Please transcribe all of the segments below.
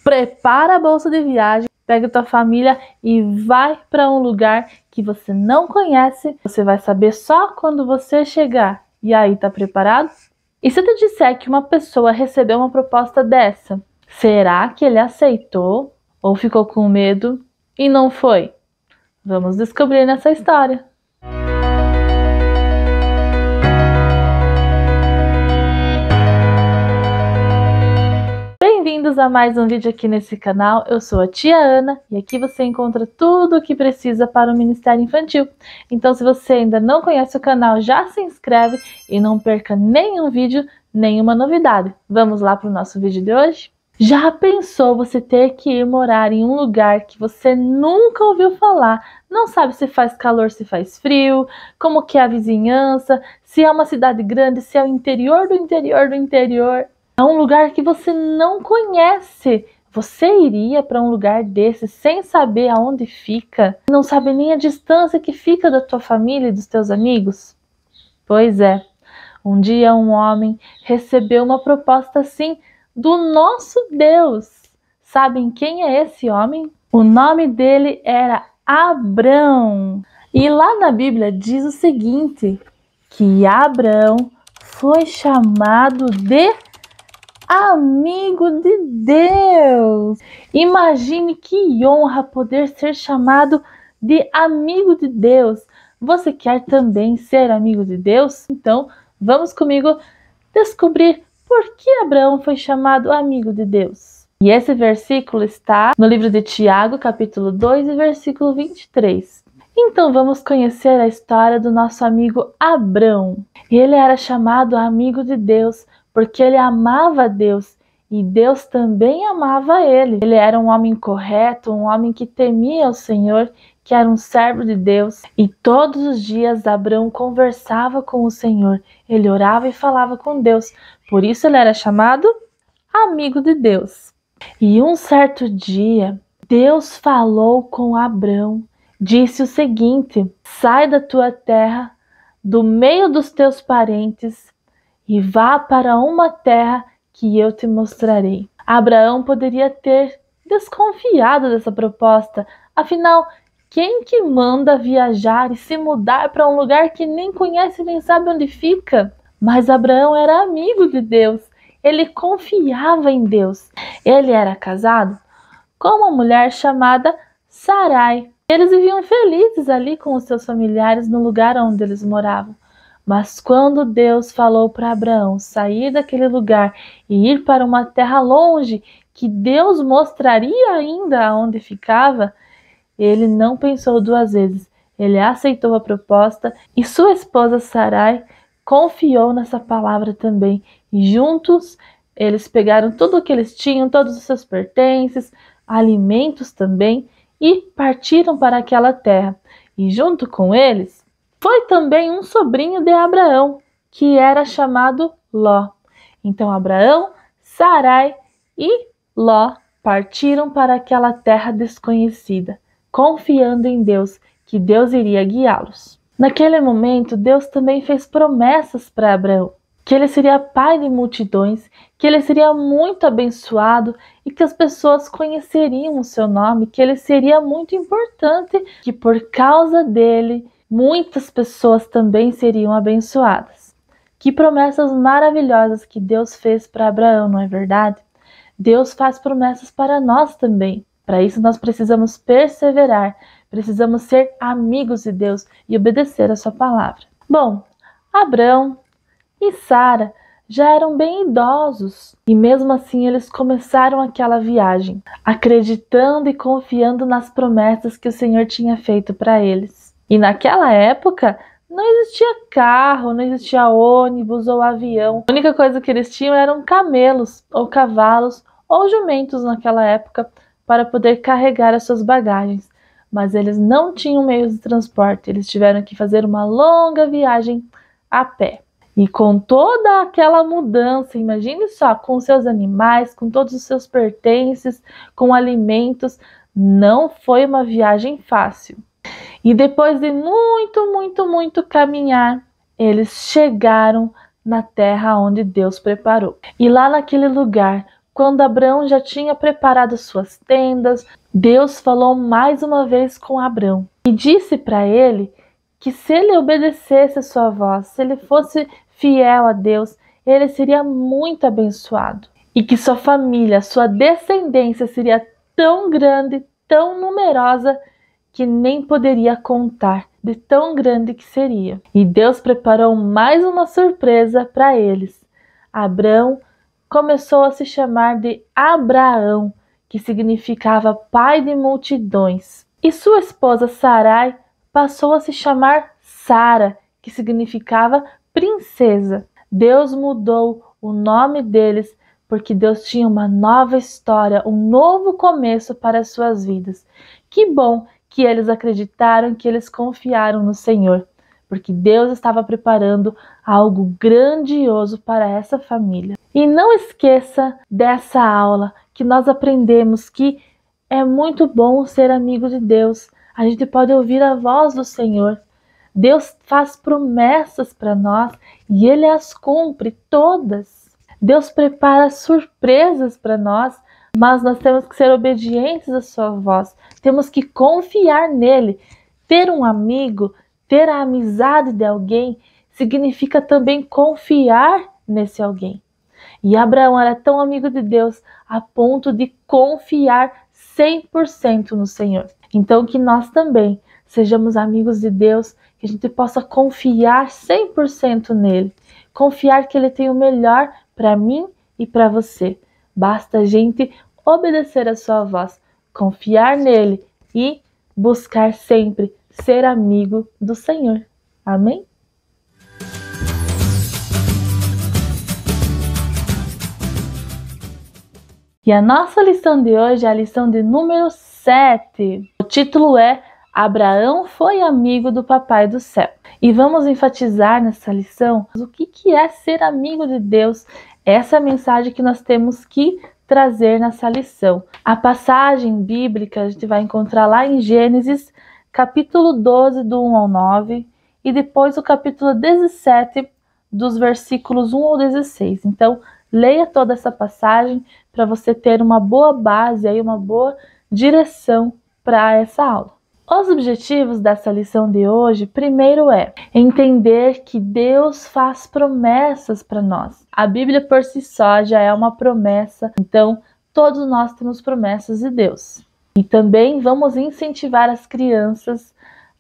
prepara a bolsa de viagem, pega tua família e vai para um lugar que você não conhece. Você vai saber só quando você chegar. E aí, tá preparado? E se eu te disser que uma pessoa recebeu uma proposta dessa, será que ele aceitou ou ficou com medo e não foi? Vamos descobrir nessa história. Bem-vindos a mais um vídeo aqui nesse canal. Eu sou a tia Ana e aqui você encontra tudo o que precisa para o Ministério Infantil. Então, se você ainda não conhece o canal, já se inscreve e não perca nenhum vídeo, nenhuma novidade. Vamos lá para o nosso vídeo de hoje? Já pensou você ter que ir morar em um lugar que você nunca ouviu falar? Não sabe se faz calor, se faz frio, como que é a vizinhança, se é uma cidade grande, se é o interior do interior do interior. É um lugar que você não conhece. Você iria para um lugar desse sem saber aonde fica? Não sabe nem a distância que fica da tua família e dos teus amigos? Pois é, um dia um homem recebeu uma proposta assim do nosso Deus. Sabem quem é esse homem? O nome dele era Abrão. E lá na Bíblia diz o seguinte, que Abrão foi chamado de amigo de Deus. Imagine que honra poder ser chamado de amigo de Deus. Você quer também ser amigo de Deus? Então, vamos comigo descobrir por que Abraão foi chamado amigo de Deus. E esse versículo está no livro de Tiago, capítulo 2, e versículo 23. Então vamos conhecer a história do nosso amigo Abrão. Ele era chamado amigo de Deus porque ele amava Deus e Deus também amava ele. Ele era um homem correto, um homem que temia o Senhor, que era um servo de Deus. E todos os dias Abrão conversava com o Senhor. Ele orava e falava com Deus. Por isso ele era chamado amigo de Deus. E um certo dia, Deus falou com Abrão. Disse o seguinte: sai da tua terra, do meio dos teus parentes, e vá para uma terra que eu te mostrarei. Abraão poderia ter desconfiado dessa proposta. Afinal, quem que manda viajar e se mudar para um lugar que nem conhece nem sabe onde fica? Mas Abraão era amigo de Deus. Ele confiava em Deus. Ele era casado com uma mulher chamada Sarai. Eles viviam felizes ali com os seus familiares no lugar onde eles moravam. Mas quando Deus falou para Abraão sair daquele lugar e ir para uma terra longe, que Deus mostraria ainda onde ficava, ele não pensou duas vezes. Ele aceitou a proposta e sua esposa Sarai confiou nessa palavra também. E juntos eles pegaram tudo o que eles tinham, todos os seus pertences, alimentos também, e partiram para aquela terra. E junto com eles foi também um sobrinho de Abraão, que era chamado Ló. Então Abraão, Sarai e Ló partiram para aquela terra desconhecida, confiando em Deus, que Deus iria guiá-los. Naquele momento, Deus também fez promessas para Abraão, que ele seria pai de multidões, que ele seria muito abençoado e que as pessoas conheceriam o seu nome, que ele seria muito importante, que por causa dele muitas pessoas também seriam abençoadas. Que promessas maravilhosas que Deus fez para Abraão, não é verdade? Deus faz promessas para nós também. Para isso nós precisamos perseverar, precisamos ser amigos de Deus e obedecer a sua palavra. Bom, Abrão e Sara já eram bem idosos e mesmo assim eles começaram aquela viagem, acreditando e confiando nas promessas que o Senhor tinha feito para eles. E naquela época não existia carro, não existia ônibus ou avião. A única coisa que eles tinham eram camelos ou cavalos ou jumentos naquela época para poder carregar as suas bagagens. Mas eles não tinham meios de transporte, eles tiveram que fazer uma longa viagem a pé. E com toda aquela mudança, imagine só, com seus animais, com todos os seus pertences, com alimentos, não foi uma viagem fácil. E depois de muito caminhar, eles chegaram na terra onde Deus preparou. E lá naquele lugar, quando Abrão já tinha preparado suas tendas, Deus falou mais uma vez com Abrão e disse para ele que se ele obedecesse a sua voz, se ele fosse fiel a Deus, ele seria muito abençoado. E que sua família, sua descendência seria tão grande, tão numerosa, que nem poderia contar de tão grande que seria. E Deus preparou mais uma surpresa para eles. Abrão começou a se chamar de Abraão, que significava pai de multidões. E sua esposa Sarai passou a se chamar Sara, que significava princesa. Deus mudou o nome deles porque Deus tinha uma nova história, um novo começo para as suas vidas. Que bom que eles acreditaram, que eles confiaram no Senhor, porque Deus estava preparando algo grandioso para essa família. E não esqueça dessa aula que nós aprendemos que é muito bom ser amigo de Deus. A gente pode ouvir a voz do Senhor. Deus faz promessas para nós e Ele as cumpre todas. Deus prepara surpresas para nós, mas nós temos que ser obedientes à sua voz. Temos que confiar nele. Ter um amigo, ter a amizade de alguém, significa também confiar nesse alguém. E Abraão era tão amigo de Deus a ponto de confiar 100% no Senhor. Então que nós também sejamos amigos de Deus, que a gente possa confiar 100% nele. Confiar que ele tem o melhor para mim e para você. Basta a gente obedecer a sua voz, confiar nele e buscar sempre ser amigo do Senhor. Amém? E a nossa lição de hoje é a lição de número 7. O título é Abraão foi amigo do Papai do Céu. E vamos enfatizar nessa lição o que é ser amigo de Deus. Essa é a mensagem que nós temos que trazer nessa lição. A passagem bíblica a gente vai encontrar lá em Gênesis, capítulo 12, do 1 ao 9, e depois o capítulo 17, dos versículos 1 ao 16. Então, leia toda essa passagem para você ter uma boa base, aí, uma boa direção para essa aula. Os objetivos dessa lição de hoje, primeiro é entender que Deus faz promessas para nós. A Bíblia por si só já é uma promessa, então todos nós temos promessas de Deus. E também vamos incentivar as crianças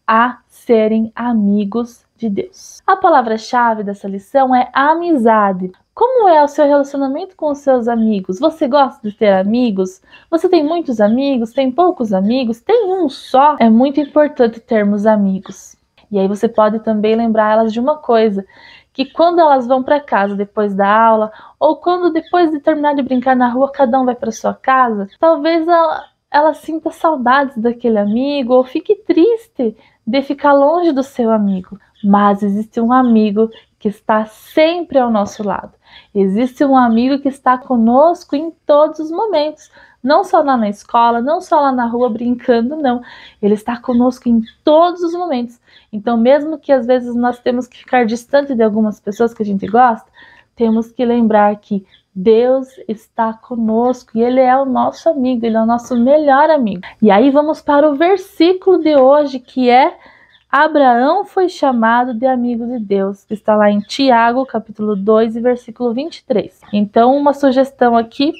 a serem amigos de Deus. A palavra-chave dessa lição é amizade. Como é o seu relacionamento com os seus amigos? Você gosta de ter amigos? Você tem muitos amigos? Tem poucos amigos? Tem um só? É muito importante termos amigos. E aí você pode também lembrar elas de uma coisa, que quando elas vão para casa depois da aula, ou quando depois de terminar de brincar na rua, cada um vai para sua casa, talvez ela sinta saudades daquele amigo, ou fique triste de ficar longe do seu amigo. Mas existe um amigo que está sempre ao nosso lado. Existe um amigo que está conosco em todos os momentos. Não só lá na escola, não só lá na rua brincando, não. Ele está conosco em todos os momentos. Então, mesmo que às vezes nós temos que ficar distante de algumas pessoas que a gente gosta, temos que lembrar que Deus está conosco e Ele é o nosso amigo, Ele é o nosso melhor amigo. E aí vamos para o versículo de hoje, que é Abraão foi chamado de amigo de Deus. Está lá em Tiago, capítulo 2, versículo 23. Então, uma sugestão aqui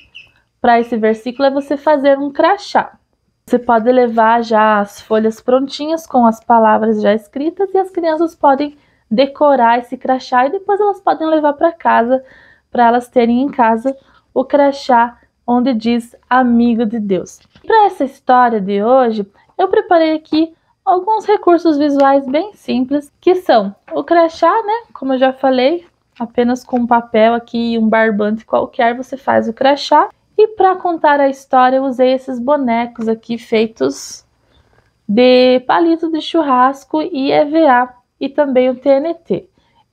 para esse versículo é você fazer um crachá. Você pode levar já as folhas prontinhas com as palavras já escritas e as crianças podem decorar esse crachá e depois elas podem levar para casa para elas terem em casa o crachá onde diz amigo de Deus. Para essa história de hoje, eu preparei aqui alguns recursos visuais bem simples, que são o crachá, né? Como eu já falei, apenas com um papel aqui e um barbante qualquer você faz o crachá. E para contar a história eu usei esses bonecos aqui feitos de palito de churrasco e EVA e também o TNT.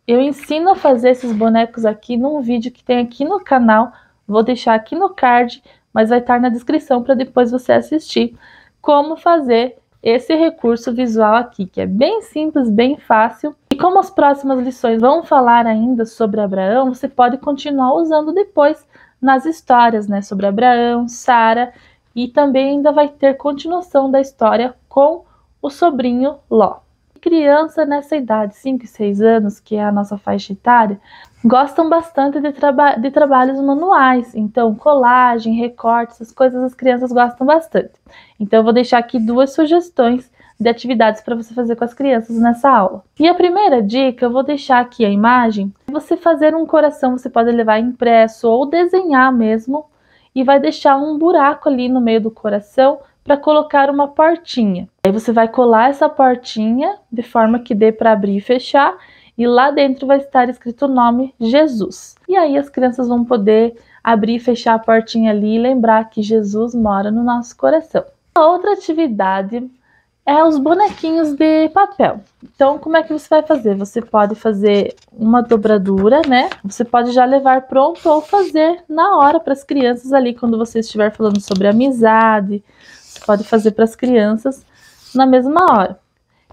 Eu ensino a fazer esses bonecos aqui num vídeo que tem aqui no canal, vou deixar aqui no card, mas vai estar na descrição para depois você assistir como fazer esse recurso visual aqui, que é bem simples, bem fácil. E como as próximas lições vão falar ainda sobre Abraão, você pode continuar usando depois nas histórias, né, sobre Abraão, Sara, e também ainda vai ter continuação da história com o sobrinho Ló. Criança nessa idade, 5 e 6 anos, que é a nossa faixa etária, gostam bastante de trabalhos manuais. Então, colagem, recorte, essas coisas as crianças gostam bastante. Então, eu vou deixar aqui 2 sugestões de atividades para você fazer com as crianças nessa aula. E a primeira dica, eu vou deixar aqui a imagem. Você fazer um coração, você pode levar impresso ou desenhar mesmo, e vai deixar um buraco ali no meio do coração para colocar uma portinha. Aí você vai colar essa portinha de forma que dê para abrir e fechar, e lá dentro vai estar escrito o nome Jesus. E aí as crianças vão poder abrir e fechar a portinha ali e lembrar que Jesus mora no nosso coração. A outra atividade é os bonequinhos de papel. Então, como é que você vai fazer? Você pode fazer uma dobradura, né? Você pode já levar pronto ou fazer na hora para as crianças ali, quando você estiver falando sobre amizade. Você pode fazer para as crianças na mesma hora.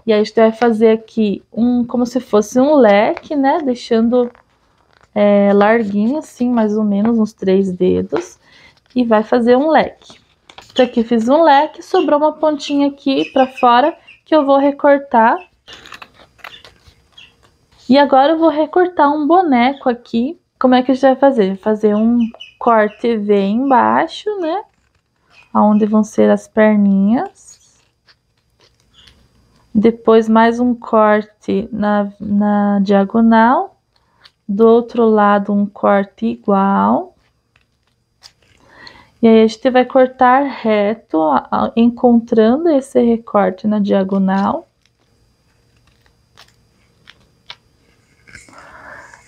E aí a gente vai fazer aqui como se fosse um leque, né? Deixando larguinho assim, mais ou menos uns 3 dedos. E vai fazer um leque. Então aqui fiz um leque, sobrou uma pontinha aqui para fora que eu vou recortar. E agora eu vou recortar um boneco aqui. Como é que a gente vai fazer? Vai fazer um corte V embaixo, né? Onde vão ser as perninhas. Depois mais um corte na diagonal. Do outro lado um corte igual. E aí a gente vai cortar reto, encontrando esse recorte na diagonal.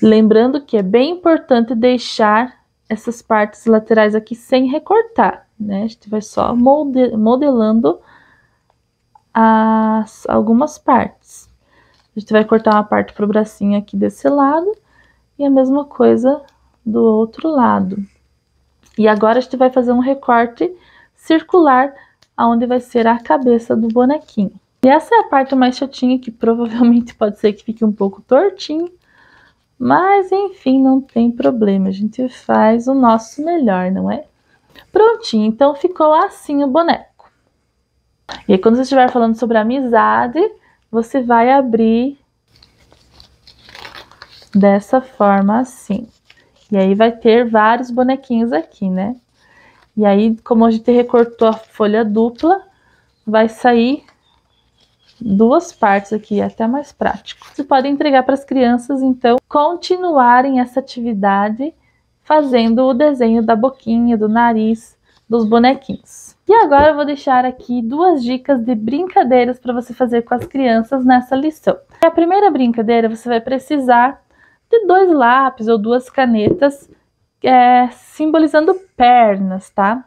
Lembrando que é bem importante deixar essas partes laterais aqui sem recortar, né? A gente vai só modelando algumas partes. A gente vai cortar uma parte para o bracinho aqui desse lado e a mesma coisa do outro lado. E agora a gente vai fazer um recorte circular, onde vai ser a cabeça do bonequinho. E essa é a parte mais chatinha, que provavelmente pode ser que fique um pouco tortinho, mas enfim, não tem problema, a gente faz o nosso melhor, não é? Prontinho, então ficou assim o boneco. E aí quando você estiver falando sobre amizade, você vai abrir dessa forma assim. E aí vai ter vários bonequinhos aqui, né? E aí, como a gente recortou a folha dupla, vai sair 2 partes aqui, até mais prático. Você pode entregar para as crianças, então, continuarem essa atividade fazendo o desenho da boquinha, do nariz, dos bonequinhos. E agora eu vou deixar aqui 2 dicas de brincadeiras para você fazer com as crianças nessa lição. A primeira brincadeira, você vai precisar de 2 lápis ou 2 canetas, simbolizando pernas, tá?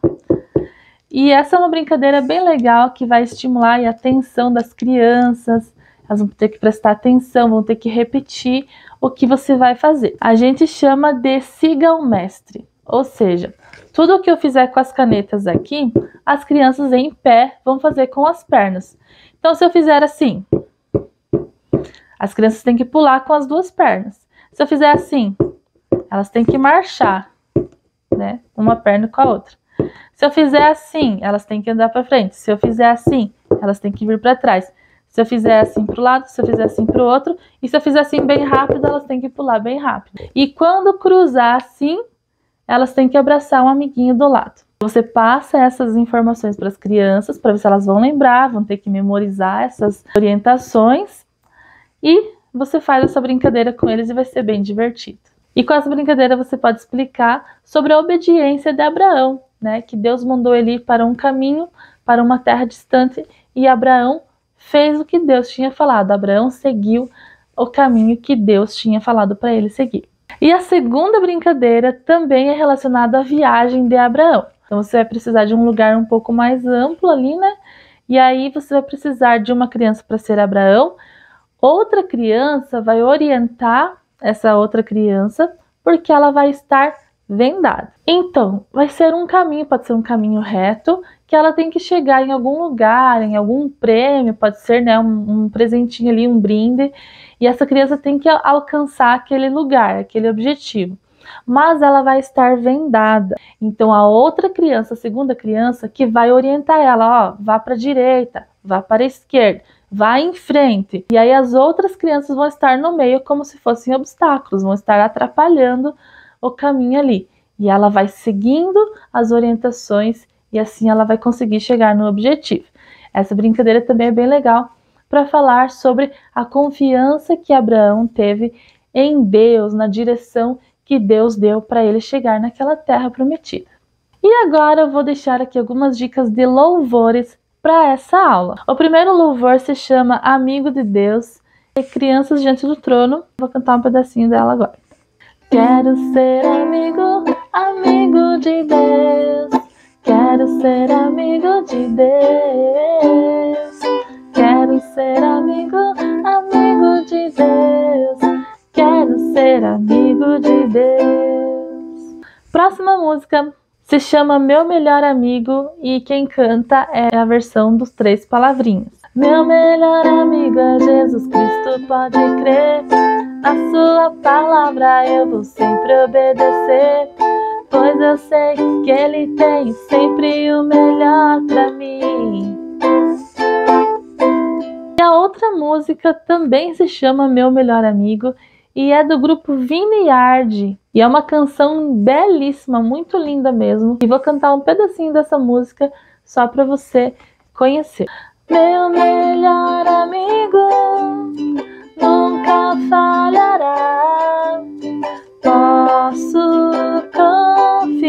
E essa é uma brincadeira bem legal que vai estimular a atenção das crianças. Elas vão ter que prestar atenção, vão ter que repetir o que você vai fazer. A gente chama de siga o mestre, ou seja, tudo o que eu fizer com as canetas aqui, as crianças em pé vão fazer com as pernas. Então, se eu fizer assim, as crianças têm que pular com as 2 pernas. Se eu fizer assim, elas têm que marchar, né? Uma perna com a outra. Se eu fizer assim, elas têm que andar para frente. Se eu fizer assim, elas têm que vir para trás. Se eu fizer assim para o lado, se eu fizer assim para o outro. E se eu fizer assim bem rápido, elas têm que pular bem rápido. E quando cruzar assim, elas têm que abraçar um amiguinho do lado. Você passa essas informações para as crianças, para ver se elas vão lembrar, vão ter que memorizar essas orientações. E você faz essa brincadeira com eles e vai ser bem divertido. E com essa brincadeira você pode explicar sobre a obediência de Abraão, né? Que Deus mandou ele ir para um caminho, para uma terra distante, e Abraão fez o que Deus tinha falado. Abraão seguiu o caminho que Deus tinha falado para ele seguir. E a segunda brincadeira também é relacionada à viagem de Abraão. Então você vai precisar de um lugar um pouco mais amplo ali, né? E aí você vai precisar de uma criança para ser Abraão. Outra criança vai orientar essa outra criança, porque ela vai estar vendada. Então, vai ser um caminho, pode ser um caminho reto, que ela tem que chegar em algum lugar, em algum prêmio, pode ser, né, um presentinho ali, um brinde, e essa criança tem que alcançar aquele lugar, aquele objetivo. mas ela vai estar vendada. Então a outra criança, a segunda criança, que vai orientar ela, ó, vá para a direita, vá para a esquerda, vá em frente. E aí as outras crianças vão estar no meio como se fossem obstáculos, vão estar atrapalhando o caminho ali. E ela vai seguindo as orientações e assim ela vai conseguir chegar no objetivo. Essa brincadeira também é bem legal para falar sobre a confiança que Abraão teve em Deus, na direção que Deus deu para ele chegar naquela terra prometida. E agora eu vou deixar aqui algumas dicas de louvores para essa aula. O primeiro louvor se chama Amigo de Deus e Crianças Diante do Trono. Vou cantar um pedacinho dela agora. Quero ser amigo, amigo de Deus. Quero ser amigo de Deus. Quero ser amigo, amigo de Deus. Quero ser amigo de Deus. Próxima música se chama Meu Melhor Amigo e quem canta é a versão dos 3 palavrinhos. Meu melhor amigo é Jesus Cristo, pode crer. Na sua palavra eu vou sempre obedecer, pois eu sei que Ele tem sempre o melhor pra mim. E a outra música também se chama Meu Melhor Amigo e é do grupo Vineyard. E é uma canção belíssima, muito linda mesmo. E vou cantar um pedacinho dessa música só para você conhecer. Meu melhor amigo nunca falhará, posso confiar.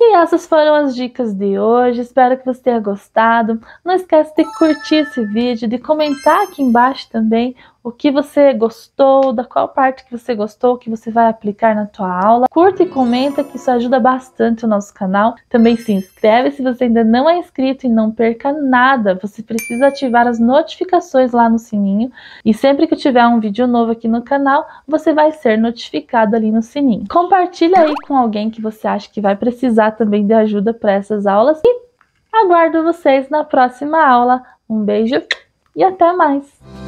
E essas foram as dicas de hoje, espero que você tenha gostado. Não esquece de curtir esse vídeo, de comentar aqui embaixo também o que você gostou, da qual parte que você gostou, que você vai aplicar na tua aula. Curta e comenta que isso ajuda bastante o nosso canal. Também se inscreve se você ainda não é inscrito e não perca nada. Você precisa ativar as notificações lá no sininho e sempre que tiver um vídeo novo aqui no canal, você vai ser notificado ali no sininho. Compartilha aí com alguém que você acha que vai precisar também de ajuda para essas aulas e aguardo vocês na próxima aula. Um beijo e até mais!